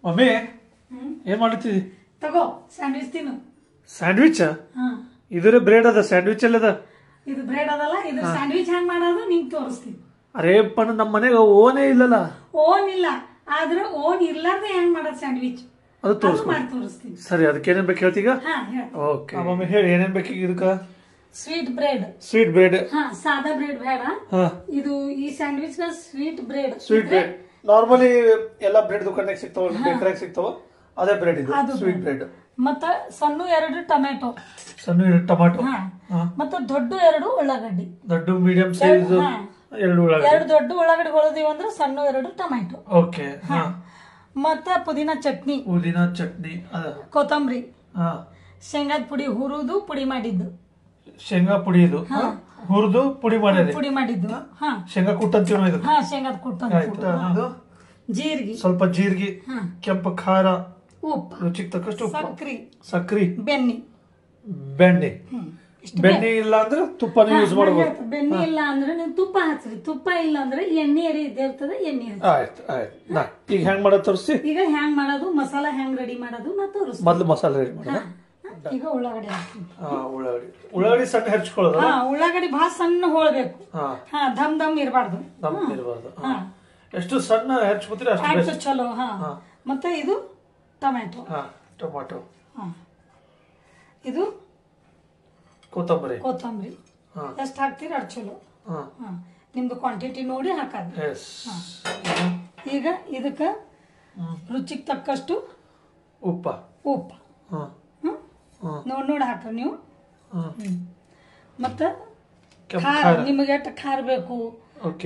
Mummy ಏನ್ ಮಾಡ್ತಿದ್ದಿ? ತಗೋ ಸ್ಯಾಂಡ್ವಿಚ್ ತಿನ್ನು. ಸ್ಯಾಂಡ್ವಿಚ್? ಇದ್ರೆ ಬ್ರೆಡ್ ಅದ, ಸ್ಯಾಂಡ್ವಿಚ್ ಅಲ್ಲದ. ಇದು ಬ್ರೆಡ್ ಅದಲ್ಲ, ಇದು ಸ್ಯಾಂಡ್ವಿಚ್ ಹೆಂಗ್ ಮಾಡೋದು ನಿಂಗೆ ತೋರಿಸ್ತೀನಿ. ಅರೇಪ್ಪ ನಮ್ಮ ಮನೆಗೆ ಓನೇ ಇಲ್ಲಲ್ಲ. ಓನ್ ಇಲ್ಲ, ಆದ್ರೆ ಓನ್ ಇರ್ಲಾರ್ದೆ ಹೆಂಗ್ ಮಾಡೋದು ಸ್ಯಾಂಡ್ವಿಚ್ ಅದು ಮಾಡಿ ತೋರಿಸ್ತೀನಿ. ಸರಿ, ಅದಕ್ಕೆ ಏನೇನ್ ಬೇಕು ಹೇಳ್ತೀಗ? ಓಕೆ ಮಮ್ಮಿ ಹೇಳಿ, ಏನೇನ್ ಬೇಕು ಇದಕ್ಕ? Sweet bread. Sweet bread? ಸಾದಾ ಬ್ರೆಡ್ ಬೇಡ. ಇದು ಈ sandwich sweet bread. Sweet bread normally ಎಲ್ಲ ಬ್ರೆಡ್ ದುಕಾನಾಗ ಸಿಗ್ತಾವ, ಬೇಕರಿಯಾಗ ಸಿಗ್ತಾವ, ಅದೇ ಬ್ರೆಡ್ ಇದು ಸ್ವೀಟ್ ಬ್ರೆಡ್. ಮತ್ತ ಸಣ್ಣ 2 ಟೊಮೆಟೊ. ಸಣ್ಣ 2 ಟೊಮೆಟೊ. ಮತ್ತ ದೊಡ್ಡ 2 ಉಳ್ಳಾಗಡ್ಡಿ. ದೊಡ್ಡ ಮೀಡಿಯಂ ಸೈಜ್ 2 ಉಳ್ಳಾಗಡ್ಡಿ. 2 ದೊಡ್ಡ ಉಳ್ಳಾಗಡ್ಡಿ ಹೊಳದಿವಿ ಅಂದ್ರೆ ಸಣ್ಣ 2 ಟೊಮೆಟೊ. ಓಕೆ. ಮತ್ತ ಪುದೀನ ಚಟ್ನಿ. ಕೊತ್ತಂಬರಿ. ಶೇಂಗಾದ ಪುಡಿ ಹುರಿದು ಪುಡಿ ಮಾಡಿದ್ದು. ಶೇಂಗಾ ಪುಡಿ ಇದು ಹುರಿದು ಪುಡಿ ಮಾಡಿದ್ದು. ಶೇಂಗಾ ಕುಟ್ಟಂತೀವಿ ಇದು. ಶೇಂಗಾದ ಕುಟ್ಟ. ಜೀರಿಗೆ, ಸ್ವಲ್ಪ ಜೀರಿಗೆ, ಕೆಂಪು ಖಾರ, ಉಪ್ಪು, ರುಚಿಗೆ ತಕ್ಕಷ್ಟು ಸಕ್ರಿ, ಬೆಣ್ಣೆ ಇಲ್ಲ ಅಂದ್ರೆ ತುಪ್ಪನ ಯೂಸ್ ಮಾಡಬಹುದು. ಬೆಣ್ಣೆ ಇಲ್ಲ ಅಂದ್ರೆ ನೀವು ತುಪ್ಪ ಹಚ್ಚ್ರಿ, ತುಪ್ಪ ಇಲ್ಲ ಅಂದ್ರೆ ಎಣ್ಣೆ ಇದ್ದೇ ಇರ್ತದೆ, ಎಣ್ಣೆ. ಆಯ್ತು ಈಗ ಹೆಂಗ್ ಮಾಡೋದು ತೋರಿಸಿ. ಈಗ ಹೆಂಗ್ ಮಾಡೋದು, ಮಸಾಲಾ ಹೆಂಗ್ ರೆಡಿ ಮಾಡೋದು ನಾ ತೋರಿಸ್ತೀನಿ. ಮೊದ್ಲು ಮಸಾಲೆ ರೆಡಿ ಮಾಡೋಣ. ಈಗ ಉಳ್ಳಾಗಡ್ಡಿ ಹಾಕ್ತೀನಿ. ಉಳ್ಳಾಗಡ್ಡಿ ಸಣ್ಣ ಹೆಚ್ಕೊಳ್ಳೋದು. ಉಳ್ಳಾಗಡ್ಡಿ ಬಹಳ ಸಣ್ಣ ಹೋಳ್ಬೇಕು. ದಮ್ ಇರಬಾರ್ದು. ಎಷ್ಟು ಸಣ್ಣ ಹೆಚ್ಕೋತೀರಿ ಅಷ್ಟು ಚಲೋ. ಮತ್ತೆ ಇದು ಟೊಮೆಟೊ. ಇದು ಕೊತ್ತಂಬರಿ. ಎಷ್ಟು ಹಾಕ್ತೀರಿ ಅಷ್ಟು ಚಲೋ. ನಿಮ್ದು ಕ್ವಾಂಟಿಟಿ ನೋಡಿ ಹಾಕೋದು. ಈಗ ಇದಕ್ಕ ರುಚಿಗೆ ತಕ್ಕಷ್ಟು ಉಪ್ಪ ನೋಡಿ ಹಾಕ್ರಿ ನೀವು. ಮತ್ತ ಖಾರ ನಿಮಗೆ ಎಷ್ಟು ಖಾರ ಬೇಕು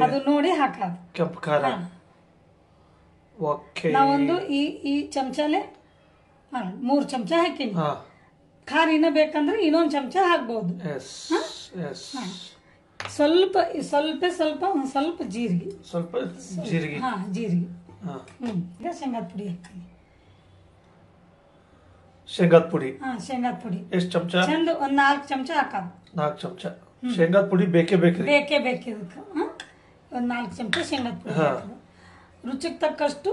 ಅದು ನೋಡಿ ಹಾಕೋದು. ಕೆಂಪು ಖಾರ ನಾವೊಂದು ಈ ಚಮಚಲೆ 3 ಚಮಚ ಹಾಕಿನಿ. ಖಾರ ಇನ್ನ ಬೇಕಂದ್ರೆ ಇನ್ನೊಂದು ಚಮಚ ಹಾಕ್ಬಹುದು. ಸ್ವಲ್ಪ ಜೀರಿಗೆ. ಈಗ ಶೇಂಗಾದ ಪುಡಿ ಹಾಕ್ತೀನಿ. ಶೇಂಗಾದ ಪುಡಿ ಎಷ್ಟು ಚಮಚ? ಚಂದ ಒಂದ್ 4 ಚಮಚ ಹಾಕೋದು. 4 ಚಮಚ ಶೇಂಗಾದ ಪುಡಿ ಬೇಕೇ ಬೇಕು ಇದಕ್ಕೆ. ಒಂದ್ 4 ಚಮಚ ಶೇಂಗಾದ ಪುಡಿ. ರುಚಿಗೆ ತಕ್ಕಷ್ಟು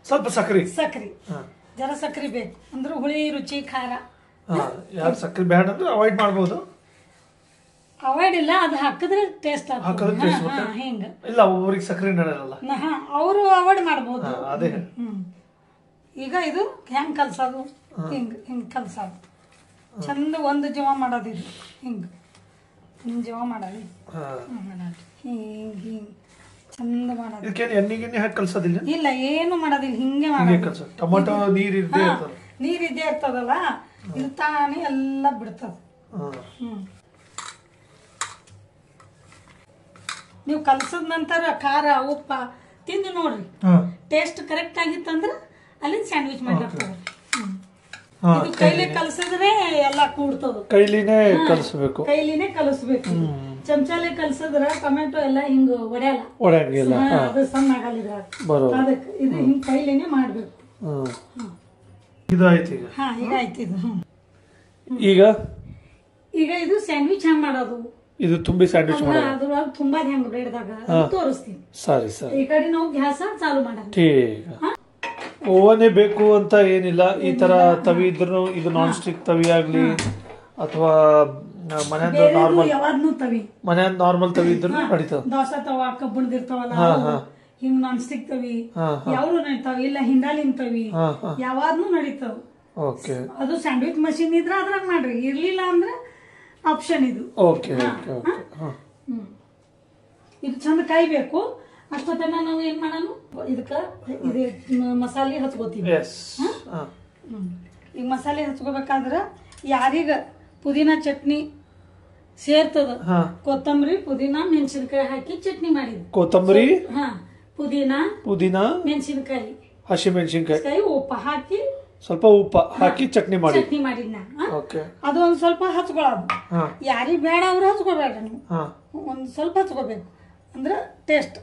ಸ್ವಲ್ಪ ಸಕ್ರಿ. ಜರ ಸಕ್ರಿ ಬೇಕು ಅಂದ್ರೆ ಹುಳಿ ರುಚಿ ಖಾರ. ಯಾರು ಸಕ್ರಿ ಬೇಡ ಅಂದ್ರೆ ಅವಾಯ್ಡ್ ಮಾಡಬಹುದು. ಅವಾಯ್ಡ್ ಇಲ್ಲ, ಅದು ಹಾಕಿದ್ರೆ ಟೇಸ್ಟ್ ಆಗ್ತದೆ. ಹಿಂಗ ಇಲ್ಲ, ಒಬ್ಬರಿಗೆ ಸಕ್ರಿ ನಡೆಯಲ್ಲ, ಅವರು ಅವಾಯ್ಡ್ ಮಾಡಬಹುದು. ಅದೇ. ಈಗ ಇದು ಹೆಂಗ್ ಕಲ್ಸೋದು, ಹಿಂಗ್ ಕಲ್ಸೋದು. ಚಂದ ಒಂದು ಜೀವ ಮಾಡೋದು. ಇದು ಹಿಂಗ್ ಜೀವ ಮಾಡೋದು. ಹಿಂಗ್ ಚಂದ ಮಾಡೋದು. ಎಣ್ಣೆ ಹಾಕಿ ಕಲ್ಸೋದಿಲ್ಲ? ಇಲ್ಲ, ಏನು ಮಾಡೋದಿಲ್ಲ, ಹಿಂಗೆ ಮಾಡೋದು. ಟೊಮೆಟೊ ನೀರಿದ್ದೇ ಇರ್ತದಲ್ಲ, ಇದು ತಾನೇ ಎಲ್ಲ ಬಿಡ್ತದ. ನೀವು ಕಲ್ಸದ ನಂತರ ಖಾರ ಉಪ್ಪ ತಿಂದು ನೋಡ್ರಿ, ಟೇಸ್ಟ್ ಕರೆಕ್ಟ್ ಆಗಿತ್ತಂದ್ರ ಅಲ್ಲಿಂದ ಸ್ಯಾಂಡ್ವಿಚ್ ಮಾಡ್ಲಾಗ್ತದ. ಇದು ಕೈಲಿ ಕಲ್ಸಿದ್ರೆ ಎಲ್ಲ ಕೂಡ್ತದ. ಕೈಲಿನೇ ಕಲಿಸ್ಬೇಕು. ಚಮಚಾಲೆ ಕಲ್ಸಿದ್ರ ಟೊಮೆಟೊ ಎಲ್ಲ ಹಿಂಗ ಒಡೆಯಲ್ಲ, ಅದು ಸಣ್ಣ ಆಗಲ್ಲ. ಅದಕ್ಕೆ ಇದು ಹಿಂಗ್ ಕೈಲಿನೇ ಮಾಡ್ಬೇಕು. ಈಗ ಆಯ್ತು ಇದು. ಈಗ ಇದು ಸ್ಯಾಂಡ್ವಿಚ್ ಹೆಂಗ್ ಮಾಡೋದು, ಇದು ತುಂಬಿ ಸ್ಯಾಂಡ್ವಿಚ್ ಅದ್ರೊಳಗ ತುಂಬಾ ಹೆಂಗ್ ಬ್ರೆಡ್ದಾಗ ತೋರಿಸ್ತೀನಿ. ಸರಿ ಈ ಕಡೆ ನಾವು ಗ್ಯಾಸ್ ಚಾಲು ಮಾಡೋಣ. ಓವನೇ ಬೇಕು ಅಂತ ಏನಿಲ್ಲ. ಈ ತರ ತವಿ ಇದ್ರು, ಇದು ನಾನ್ ಸ್ಟಿಕ್ ತವಿ ಆಗ್ಲಿ ಅಥವಾ ಮನೆಯಿಂದ ನಾರ್ಮಲ್ ತವಿ ಇದ್ರು ನಡೀತದ. ದೋಸೆ ತವ ಕಬ್ಬಣದಿರ್ತಾವಲ್ಲ, ಹಿಂಗ್ ನಾನ್ ಸ್ಟಿಕ್ ತವಿ ಯಾವ ನಡೀತಾವ, ಇಲ್ಲ ಹಿಂಡಾಲಿನ ತವಿ ಯಾವಾದ್ನು ನಡೀತಾವ. ಅದು ಸ್ಯಾಂಡ್ವಿಚ್ ಮಷೀನ್ ಇದ್ರ ಅದ್ರಾಗ ಮಾಡ್ರಿ, ಇರ್ಲಿಲ್ಲ ಅಂದ್ರೆ ಆಪ್ಷನ್ ಇದು. ಇದು ಚಂದ ಕಾಯ್ಬೇಕು. ಅಷ್ಟೊತ್ತನ ನಾವು ಏನ್ ಮಾಡೋಣ, ಇದಕ್ಕ ಮಸಾಲೆ ಹಚ್ಕೋತೀವಿ. ಈಗ ಮಸಾಲೆ ಹಚ್ಕೋಬೇಕಾದ್ರ ಯಾರಿಗ ಪುದೀನಾ ಚಟ್ನಿ ಸೇರ್ತದ, ಕೊತ್ತಂಬರಿ ಪುದೀನಾ ಮೆಣಸಿನಕಾಯಿ ಹಾಕಿ ಚಟ್ನಿ ಮಾಡಿದ್ವಿ. ಕೊತ್ತಂಬರಿ, ಪುದೀನಾ ಮೆಣಸಿನಕಾಯಿ, ಹಸಿ ಮೆಣಸಿನಕಾಯಿ, ಸ್ವಲ್ಪ ಉಪ್ಪ ಹಾಕಿ ಚಟ್ನಿ ಮಾಡಿದ್ನ. ಅದು ಒಂದ್ ಸ್ವಲ್ಪ ಹಚ್ಕೊಳ್ಳೋದು. ಯಾರಿಗ ಬೇಡ ಅವ್ರು ಹಚ್ಕೋಬೇಡ್ರಿ, ನೀವು ಒಂದ್ ಸ್ವಲ್ಪ ಹಚ್ಕೋಬೇಕು ಅಂದ್ರೆ ಟೇಸ್ಟ್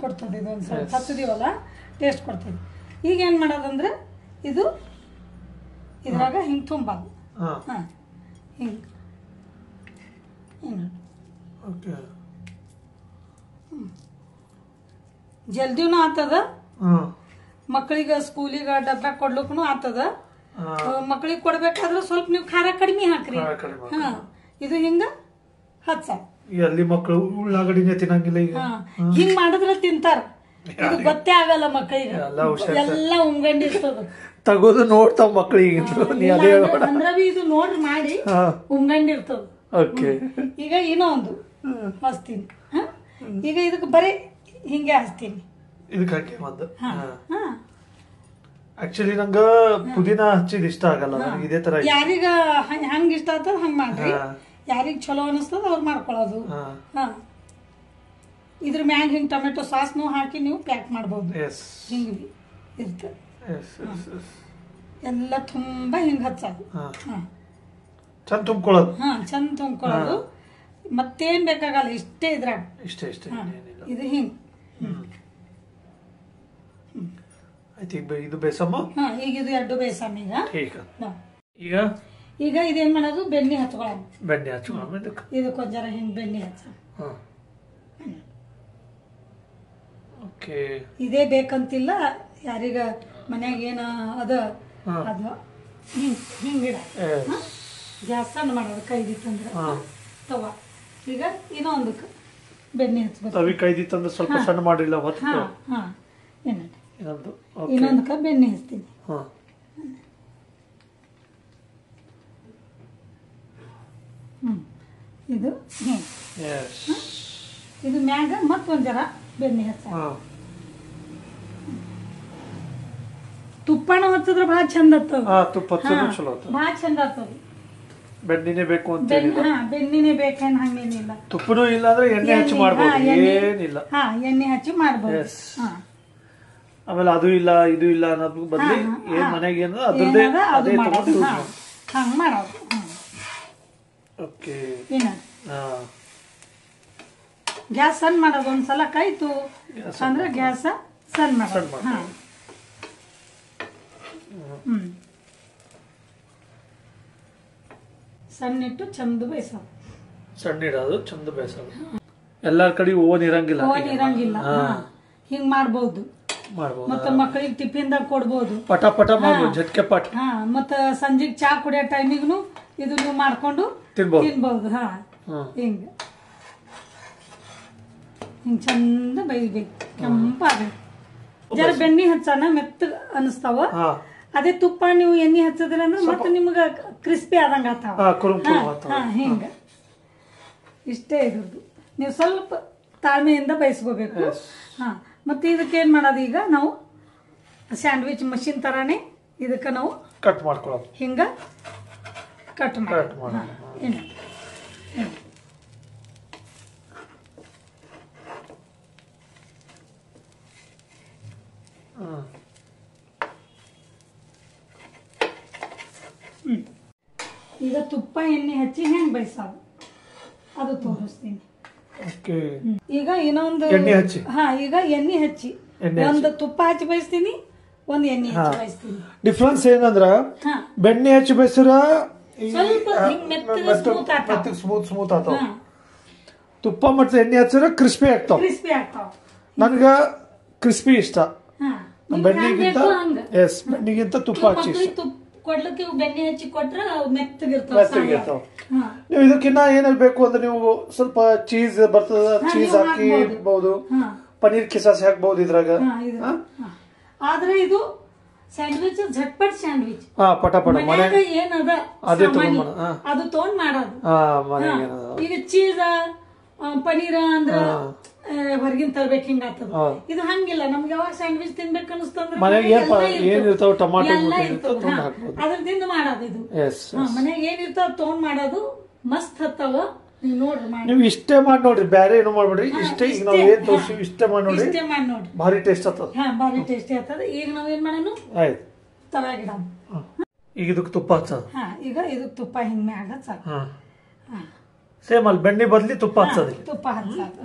ಕೊಡ್ತದೆ. ಇದು ಒಂದ್ ಸ್ವಲ್ಪ ಹಚ್ಚಿದೀವಲ್ಲ ಟೇಸ್ಟ್ ಕೊಡ್ತದೆ. ಈಗ ಏನ್ ಮಾಡೋದಂದ್ರೆ ಇದು ಇದ್ರಾಗ ಹಿಂಗ್ ತುಂಬೋದು. ಹಿಂಗ್ ಜಲ್ದಿನೂ ಆಗ್ತದ, ಮಕ್ಕಳಿಗೆ ಸ್ಕೂಲಿಗೆ ಡಬ್ಬ ಕೊಡ್ಲಿಕ್ಕೂ ಆತದ. ಮಕ್ಕಳಿಗೆ ಕೊಡ್ಬೇಕಾದ್ರೆ ಸ್ವಲ್ಪ ನೀವು ಖಾರ ಕಡಿಮೆ ಹಾಕ್ರಿ. ಹಾ, ಇದು ಹಿಂಗ ಹಚ್ಚ. ಅಲ್ಲಿ ಮಕ್ಕಳು ಉಳ್ಳಾಗಡಿನೇ ತಿನ್ನಂಗಿಲ್ಲ ಈಗ. ಹಿಂಗ್ ಮಾಡಿದ್ರೆ ತಿಂತಾರ. ಇದು ಗೊತ್ತೇ ಆಗಲ್ಲ ಮಕ್ಕಳಿಗೆ, ಎಲ್ಲ ಉಂಗಂಡಿರ್ತದ. ತಗೋದು ನೋಡ್ತಾವ ಮಕ್ಕಳಿಗೆ. ಅಂದ್ರ ಇದು ನೋಡ್ರಿ ಮಾಡಿ ಉಂಗಂಡಿರ್ತದ. ಈಗ ಇನ್ನೊಂದು ಹಚ್ತೀನಿ. ಈಗ ಇದಕ್ಕೆ ಬರೀ ಹಿಂಗೆ ಹಚ್ತೀನಿ. ಇದಕ್ಕೆ ಒಂದು ಆಕ್ಚುಲಿ ನಂಗ ಪುದೀನ ಹಚ್ಚಿದ್ ಇಷ್ಟ ಆಗಲ್ಲ. ಇದೇ ತರ ಯಾರಿಗ ಹಂಗ ಇಷ್ಟ ಆಗ್ತದ ಹಂಗ ಮಾಡ್ರಿ. ಯಾರಿಗ ಚಲೋ ಅನಿಸ್ತದ ಅವ್ರು ಮಾಡ್ಕೊಳ್ಳೋದು. ಇದ್ರ ಮ್ಯಾಗ ಹಿಂಗ್ ಟೊಮೆಟೊ ಸಾಸ್ನು ಹಾಕಿ ನೀವು ಪ್ಯಾಕ್ ಮಾಡ್ಬೋದು. ಹಿಂಗ್ ಇರ್ತದೆ. ಎಲ್ಲ ತುಂಬಾ ಹಿಂಗ್ ಹಚ್ಚೋದು. ಚಂದ ತುಂಬ್ಕೊಳ್ಳೋದು. ಚಂದ ತುಂಬ್ಕೊಳ್ಳೋದು. ಮತ್ತೇನ್ ಬೇಕಾಗಲ್ಲ, ಇಷ್ಟೇ ಇದ್ರಾಗ. ಇಷ್ಟೇ ಇದು ಹಿಂಗ್ ಇದು ಬೇಸಮ್ಮ. ಈಗ ಇದು ಎರಡು ಬೇಸಮ್ಮ. ಈಗ ಈಗ ಇದೇನ್ ಮಾಡೋದು, ಬೆಣ್ಣೆ ಹಚ್ಕೊಳ್ಳೋದು. ಬೆಣ್ಣೆ ಹಚ್ಕೊಳ್ಳೋದು. ಇದಕ್ಕೆ ಒಂದ್ ಜರ ಹಿಂಗ್ ಬೆಣ್ಣೆ ಹಚ್ಚ. ಇದೇ ಬೇಕಂತಿಲ್ಲ, ಯಾರಿಗ ಮನ್ಯಾಗ ಏನ ಅದ ಅದು ಹಿಂಗ್ ಇಡ. ಗ್ಯಾಸ್ ಸಣ್ಣ ಮಾಡೋದು ಕೈದಿತ್ತಂದ್ರೆ ತವ. ಈಗ ಇನ್ನೊಂದಕ್ಕೆ ಬೆಣ್ಣೆ ಹಚ್ಬೇಕು. ತವಿ ಕೈದಿತ್ತಂದ್ರೆ ಸ್ವಲ್ಪ ಸಣ್ಣ ಮಾಡಿಲ್ಲ. ಇನ್ನೊಂದಕ್ಕೆ ಬೆಣ್ಣೆ ಹಚ್ತೀನಿ. ಇದು ಇದು ಮ್ಯಾಗ ಮತ್ತೊಂದ್ ಜರ ಬೆಣ್ಣೆ ಹಚ್ಚ. ತುಪ್ಪನ ಹಚ್ಚಿದ್ರೆ ಭಾಳ ಚಂದ ಆಗ್ತದ. ಭಾಳ ಚಂದ ಆಗ್ತದ. ಬೆಣ್ಣಿನೇ ಬೇಕು ಅಂತ ಬೆಣ್ಣಿನೇ ಬೇಕೇನ್ ಹಂಗೇನಿಲ್ಲ. ತುಪ್ಪನೂ ಇಲ್ಲ ಅಂದ್ರೆ ಎಣ್ಣೆ ಹಚ್ಚಿ ಮಾಡ್ಬೋದು. ಏನಿಲ್ಲ, ಎಣ್ಣೆ ಹಚ್ಚಿ ಮಾಡ್ಬೋದು. ಆಮೇಲೆ ಅದು ಇಲ್ಲ ಇದು ಇಲ್ಲ ಅನ್ನೋದು ಬದ್ಲಿ ಏನ್ ಮನೆಗೆ ಏನೋ ಅದ್ರದ್ದೇ ಅದೇ ತಗೊಂಡು ಹಂಗ ಮಾಡೋದು. ಗ್ಯಾಸ್ ಸಣ್ಣ ಮಾಡೋದು. ಒಂದ್ಸಲ ಕಾಯ್ತು ಅಂದ್ರೆ ಗ್ಯಾಸ್ ಸಣ್ಣ ಮಾಡೋದು. ಸಣ್ಣ ಇಟ್ಟು ಚಂದ ಬೇಯಿಸೋದು. ಸಣ್ಣ ಇಡೋದು, ಚಂದ ಬೇಯಿಸೋದು. ಎಲ್ಲಾರ ಕಡೆ ಓನ್ ಇರಂಗಿಲ್ಲ. ಹಿಂಗ್ ಮಾಡ್ಬೋದು. ಮತ್ತ ಮಕ್ಕಳಿಗೆ ಟಿಫಿನ್ದಾಗ ಕೊಡ್ಬೋದು. ಪಟ ಪಟ ಮಾಡ್ಬೋದು, ಜಟ್ಕೆ ಪಟ್. ಮತ್ತ ಸಂಜೆಗ್ ಚಾ ಕುಡಿಯೋ ಟೈಮಿಗೂ ಇದು ನೀವು ಮಾಡ್ಕೊಂಡು ತಿನ್ಬಹುದು. ಹಿಂಗ ಹಿಂಗ್ ಚಂದ ಬೈಬೇಕು, ಕೆಂಪಾಗಬೇಕು. ಜರ ಬೆಣ್ಣೆ ಹಚ್ಚಾನ ಮೆತ್ತಗ ಅನಿಸ್ತಾವ. ಅದೇ ತುಪ್ಪ ನೀವು ಎಣ್ಣೆ ಹಚ್ಚದ್ರಿ ಅಂದ್ರೆ ಮತ್ತೆ ನಿಮ್ಗ ಕ್ರಿಸ್ಪಿ ಆದಂಗ ಆತಾವ. ಹಿಂಗ ಇಷ್ಟೇ ಇದ್ರದ್ದು. ನೀವು ಸ್ವಲ್ಪ ತಾಳ್ಮೆಯಿಂದ ಬಯಸ್ಕೋಬೇಕು. ಮತ್ತೆ ಇದಕ್ಕೆ ಏನ್ ಮಾಡೋದು, ಈಗ ನಾವು ಸ್ಯಾಂಡ್ವಿಚ್ ಮಷಿನ್ ತರಾನೇ ಇದಕ್ಕೆ ನಾವು ಕಟ್ ಮಾಡ್ಕೊಳ್ಳೋದು. ಹಿಂಗ ಕಟ್ ಮಾಡೋದು. ಈಗ ತುಪ್ಪ ಎಣ್ಣೆ ಹಚ್ಚಿ ಹೆಂಗ್ ಬಯಸೋದು ಅದು ತೋರಿಸ್ತೀನಿ. ಈಗ ಇನ್ನೊಂದು ಈಗ ಎಣ್ಣೆ ಹಚ್ಚಿ ಒಂದು ತುಪ್ಪ ಹಚ್ಚಿ ಬಯಸ್ತೀನಿ, ಒಂದು ಎಣ್ಣೆ ಹಚ್ಚಿ ಬಯಸ್ತೀನಿ. ಡಿಫ್ರೆನ್ಸ್ ಏನಂದ್ರ ಬೆಣ್ಣೆ ಹಚ್ಚಿ ಬಯಸಿರ ಸ್ವಲ್ಪ ಸ್ಮೂತ್ ಆತಾವ. ತುಪ್ಪ ಮತ್ತು ಎಣ್ಣೆ ಹಚ್ಚಿರ ಕ್ರಿಸ್ಪಿ ಆಗ್ತಾವ. ನನ್ಗ ಕ್ರಿಸ್ಪಿ ಇಷ್ಟ. ಬೆಣ್ಣೆಗಿಂತ ಬೆಣ್ಣೆಗಿಂತ ತುಪ್ಪ ಹಚ್ಚಿ ಇಷ್ಟ. ಕೊಡ್ಲಿಕ್ಕೆ ಬೆಣ್ಣೆ ಹಚ್ಚಿ ಕೊಟ್ರ ಮೆತ್ತಗಿರ್ತಾವ. ನೀವು ಇದಕ್ಕಿನ್ನ ಏನಲ್ಲಿ ಬೇಕು ಅಂದ್ರೆ ನೀವು ಸ್ವಲ್ಪ ಚೀಸ್ ಬರ್ತದ, ಚೀಸ್ ಹಾಕಿ ಇಡ್ಬಹುದು. ಪನೀರ್ ಕಿಸಾಸಿ ಹಾಕ್ಬಹುದು ಇದ್ರಾಗ. ಆದ್ರೆ ಇದು ಸ್ಯಾಂಡ್ವಿಚ್ ಝಟ್ಪಟ್ ಸ್ಯಾಂಡ್ವಿಚ್. ಪಟ ಪಟ ಮನ್ಯಾಗ ಏನದ ಅದು ತಗೊಂಡ್ ಮಾಡೋದು. ಈಗ ಚೀಸ್ ಪನೀರ ಅಂದ್ರ ಹೊರಗಿನ ತರ್ಬೇಕು ಹಿಂಗ ಆಗ್ತದ. ಇದು ಹಂಗಿಲ್ಲ. ನಮ್ಗೆ ಯಾವಾಗ ಸ್ಯಾಂಡ್ವಿಚ್ ತಿನ್ಬೇಕು ಅನಿಸ್ತಂದ್ರೆ ಅದ್ರದಿಂದ ಮಾಡೋದು. ಇದು ಮನ್ಯಾಗ ಏನಿರ್ತಾವ ತಗೊಂಡ್ ಮಾಡೋದು. ಮಸ್ತ್ ಹತ್ತಾವ. ನೀವು ಇಷ್ಟೇ ಮಾಡಿ ನೋಡ್ರಿ, ಬ್ಯಾರೆ ಏನು ಮಾಡ್ಬೇಡ್ರಿ. ಇಷ್ಟೇ ಈಗ ನಾವ್ ಏನ್ ತೋರಿಸ್ತೀವಿ ಇಷ್ಟೇ ಮಾಡಿ ನೋಡ್ರಿ. ಭಾರಿ ಟೇಸ್ಟ್ ಆಗ್ತದ. ಭಾರಿ ಟೇಸ್ಟಿ ಆಗ್ತದ. ಈಗ ನಾವ್ ಏನ್ ಮಾಡೋಣ, ತವ್ಯಾಗಿಡ. ಈಗ ಇದಕ್ಕೆ ತುಪ್ಪ ಹಚ್ಚೋದು. ಈಗ ಇದಕ್ಕೆ ತುಪ್ಪ ಹಿಂಗ್ ಮ್ಯಾಗ ಹಚ್ಚೋದು. ಸೇಮ್ ಅಲ್ಲಿ ಬೆಣ್ಣೆ ಬದ್ಲಿ ತುಪ್ಪ ಹಚ್ಚೋದು. ತುಪ್ಪ ಹಚ್ಚೋದು.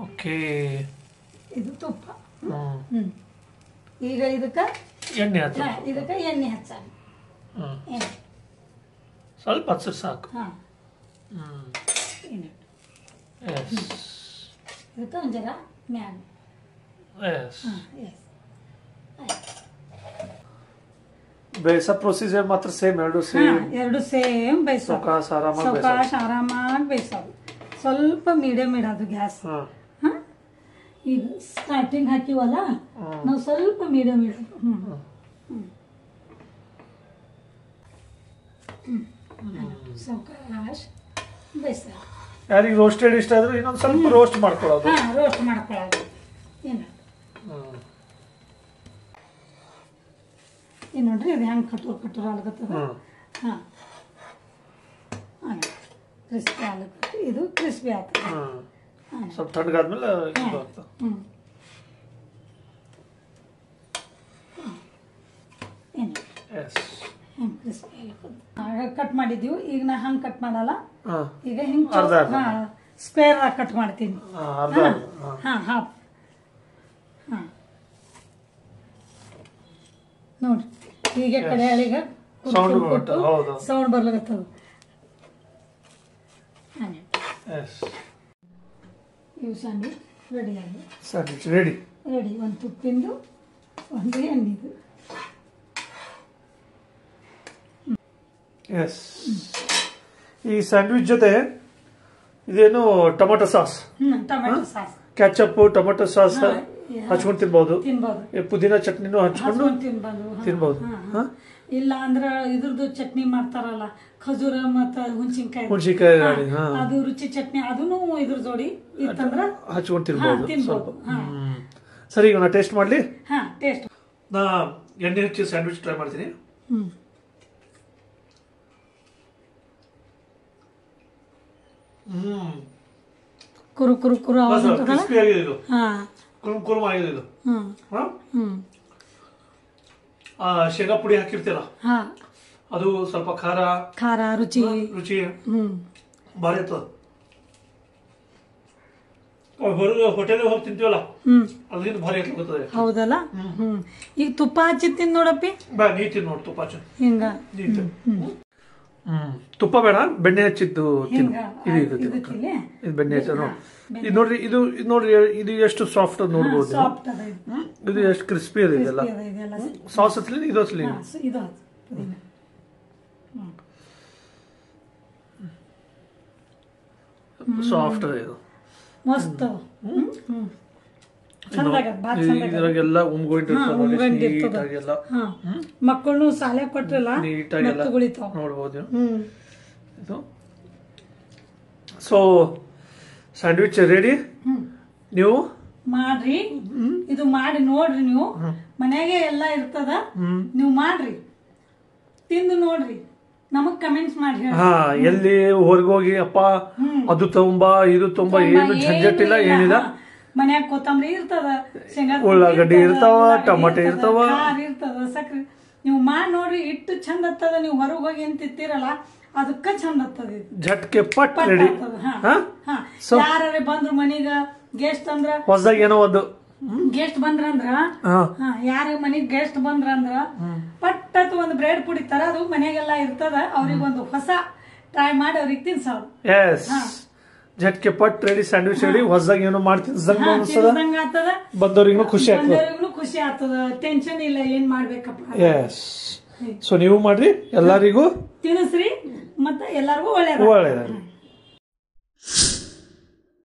ಓಕೆ, ಇದು ತುಪ್ಪ. ಈಗ ಇದಕ್ಕ ಎಣ್ಣೆ ಹಚ್ಚ. ಇದಕ್ಕ ಎಣ್ಣೆ ಹಚ್ಚ. ಸ್ವಲ್ಪ ಹಚ್ಚ ಸಾಕು. ಇದಕ್ಕೆ ಒಂದು ಜರ ಮ್ಯಾಗ ಬೇಯಿಸೋ ಪ್ರೊಸೀಜರ್ ಮಾತ್ರ ಸೇಮ್ ಎರಡು ಸೇಮ್ ಬೇಯಿಸೋದು ಸಾವಕಾಶ ಆರಾಮಾಗಿ ಬೇಯಿಸೋದು ಸ್ವಲ್ಪ ಮೀಡಿಯಂ ಇಡೋದು ಗ್ಯಾಸ್ ಈಗ ಸ್ಟಾರ್ಟಿಂಗ್ ಹಾಕಿವಲ್ಲ ನಾವು ಸ್ವಲ್ಪ ಮೀಡಿಯಂ ಇಡೋದು ಸಾವಕಾಶ ಬೇಯಿಸೋದು ಯಾರಿಗೆ ರೋಸ್ಟೆಡ್ ಇಷ್ಟ ಆದ್ರೂ ಇನ್ನೊಂದು ಸ್ವಲ್ಪ ರೋಸ್ಟ್ ಮಾಡ್ಕೊಳ್ಳೋದು ರೋಸ್ಟ್ ಮಾಡ್ಕೊಳ್ಳೋದು ಏನು ನೋಡ್ರಿ ಅದು ಹೆಂಗೆ ಕಟ್ಟೂರ್ ಆಗ್ಲತ್ತದ ಹಾಂ ಕ್ರಿಸ್ಪಿ ಆಗ್ಲತ್ತ ಇದು ಕ್ರಿಸ್ಪಿ ಆಗ್ತದೆ ಸ್ವಲ್ಪ ತಣ್ಣಗಾದ್ಮೇಲೆ ಏನು ಹೆಂಗೆ ಕ್ರಿಸ್ಪಿ ಆಗ್ಲತ್ತದ ಕಟ್ ಮಾಡಿದ್ದೀವಿ ಈಗ ನಾ ಹಂಗೆ ಕಟ್ ಮಾಡಲ್ಲ ಈಗ ಹಿಂಗೆ ಸ್ಕ್ವೇರ್ ಆಗಿ ಕಟ್ ಮಾಡ್ತೀನಿ ಹಾಂ ಹಾಫ್ ಹಾಂ ನೋಡ್ರಿ ಹೀಗೆ ಕಡೆ ಹಳಿಗೆ ಸೌಂಡ್ ಬರ್ಲಾಗತ್ತದ ಇವು ಸ್ಯಾಂಡ್ವಿಚ್ ರೆಡಿ ಆಗಿ ರೆಡಿ ಒಂದು ತುಪ್ಪಿಂದು ಒಂದು ಎಣ್ಣೆದು ಈ ಸ್ಯಾಂಡ್ವಿಚ್ ಜೊತೆ ಇದೇನು tomato sauce tomato sauce catch-up tomato sauce ಹಚ್ಕೊಂಡು ತಿನ್ಬಹುದು ಪುದೀನ ಚಟ್ನಿನೂ ಹಚ್ಕೊಂಡು ತಿನ್ಬಹುದು ಇಲ್ಲ ಅಂದ್ರ ಇದ್ರದ್ದು ಚಟ್ನಿ ಮಾಡ್ತಾರಲ್ಲ ಖಜೂರ ಮತ್ತ ಹುಣಸಿನ್ಕಾಯಿ ಅದು ರುಚಿ ಚಟ್ನಿ ಅದನ್ನು ಇದ್ರ ಜೋಡಿ ಇತ್ತಂದ್ರ ಹಚ್ಕೊಂಡು ತಿನ್ಬಹುದು ಸರಿ ಈಗ ನಾ ಟೇಸ್ಟ್ ಮಾಡ್ಲಿ ಟೇಸ್ಟ್ ನಾ ಎಣ್ಣೆ ಹಚ್ಚಿ ಸ್ಯಾಂಡ್ವಿಚ್ ಟ್ರೈ ಮಾಡ್ತೀನಿ ಕುರು ಕುರು ಕುರು ಕ್ರಿಸ್ಪಿ ಆಗಿದೆ ಇದು ಕುರುಮ್ ಆಗಿದೆ ಇದು ಶೇಂಗಾ ಪುಡಿ ಹಾಕಿರ್ತೀರ ಅದು ಸ್ವಲ್ಪ ಖಾರ ರುಚಿ ಭಾರಿ ಇರ್ತದ ಹೋಟೆಲ್ ಹೋಗಿ ತಿಂತೀವಲ್ಲ ಅದರಿಂದ ಭಾರಿ ಆಗ್ತದೆ ಹೌದಲ್ಲ ಈಗ ತುಪ್ಪ ಹಚ್ಚಿ ತಿನ್ ನೋಡಪ್ಪಿ ನೀ ತಿನ್ ನೋಡ್ ತುಪ್ಪ ಹಚ್ಚಿ ಹಿಂಗ ತುಪ್ಪ ಬೇಡ ಬೆಣ್ಣೆ ಹಚ್ಚಿದ್ದು ಇದು ಬೆಣ್ಣೆ ಹಚ್ಚ ಇದು ನೋಡ್ರಿ ಇದು ನೋಡ್ರಿ ಇದು ಎಷ್ಟು ಸಾಫ್ಟ್ ಅದು ನೋಡ್ಬೋದು ಇದು ಎಷ್ಟು ಕ್ರಿಸ್ಪಿ ಅದ ಇದೆಲ್ಲ ಸಾಸ್ ಹಚ್ಲಿ ಇದು ಹಚ್ಲಿ ಸಾಫ್ಟ್ ಅದ ಇದು ಮಸ್ತ್ ಇದ್ರಾಗೆಲ್ಲ ಉಮ್ಗೊಂಡಿರ್ತಲ್ಲ ಮಕ್ಕಳನ್ನು ಶಾಲೆ ಕೊಟ್ರಲ್ಲ ನೀಟಾಗೆಲ್ಲ ನೋಡ್ಬೋದು ಇದು ಸೊ ಸ್ಯಾಂಡ್ವಿಚ್ ರೆಡಿ ನೀವು ಮಾಡ್ರಿ ಇದು ಮಾಡಿ ನೋಡ್ರಿ ನೀವು ಮನ್ಯಾಗೆ ಎಲ್ಲ ಇರ್ತದ ನೀವು ಮಾಡ್ರಿ ತಿಂದು ನೋಡ್ರಿ ನಮಗ್ ಕಮೆಂಟ್ಸ್ ಮಾಡಿ ಎಲ್ಲಿ ಹೊರಗೋಗಿ ಅಪ್ಪ ಅದು ತುಂಬಾ ಇದು ತುಂಬಾ ಏನು ಝಂಜಟ್ಟಿಲ್ಲ ಏನಿಲ್ಲ ಮನ್ಯಾಗ ಕೊತ್ತಂಬರಿ ಇರ್ತದ ಶೇಂಗಾ ಉಳ್ಳಾಗಡ್ಡಿ ಇರ್ತಾವ ಟೊಮೆಟೊ ಇರ್ತಾವ ಇರ್ತದ ಸಕ್ರಿ ನೀವು ಮಾಡಿ ನೋಡ್ರಿ ಇಟ್ಟು ಚಂದ ಹತ್ತದ ನೀವು ಹೊರಗೆ ಹೋಗಿ ಏನ್ ತಿಂತೀರಲ್ಲ ಅದಕ್ಕ ಚಂದ ಹತ್ತದ ಝಟ್ಕೆ ಪಟ್ ರೆಡಿ ಯಾರೇ ಬಂದ್ರು ಮನೀಗ ಗೆಸ್ಟ್ ಅಂದ್ರ ಹೊಸದಾಗ ಏನೋ ಒಂದು ಗೆಸ್ಟ್ ಬಂದ್ರಂದ್ರ ಯಾರ ಮನಿಗ್ ಗೆಸ್ಟ್ ಬಂದ್ರಂದ್ರ ಪಟ್ಟತ್ ಒಂದು ಬ್ರೆಡ್ ಪುಡಿತಾರ ಅದು ಮನೆಗೆಲ್ಲ ಇರ್ತದ ಅವ್ರಿಗೆ ಒಂದು ಹೊಸ ಟ್ರೈ ಮಾಡಿ ಅವ್ರಿಗೆ ತಿನ್ಸೋದು ಝಟ್ಕೆ ಪಟ್ ರೆಡಿ ಸ್ಯಾಂಡ್ವಿಚ್ ರೆಡಿ ಹೊಸದಾಗ ಏನೋ ಮಾಡ್ತೀನಿ ಆಗ್ತದ ಬಂದವ್ರಿಗೂ ಖುಷಿ ಖುಷಿ ಆಗ್ತದ ಟೆನ್ಷನ್ ಇಲ್ಲ ಏನ್ ಮಾಡ್ಬೇಕಪ್ಪ ಸೊ ನೀವು ಮಾಡ್ರಿ ಎಲ್ಲರಿಗೂ ತಿನ್ನಿಸ್ರಿ ಮತ್ತೆ ಎಲ್ಲರಿಗೂ ಒಳ್ಳೇದ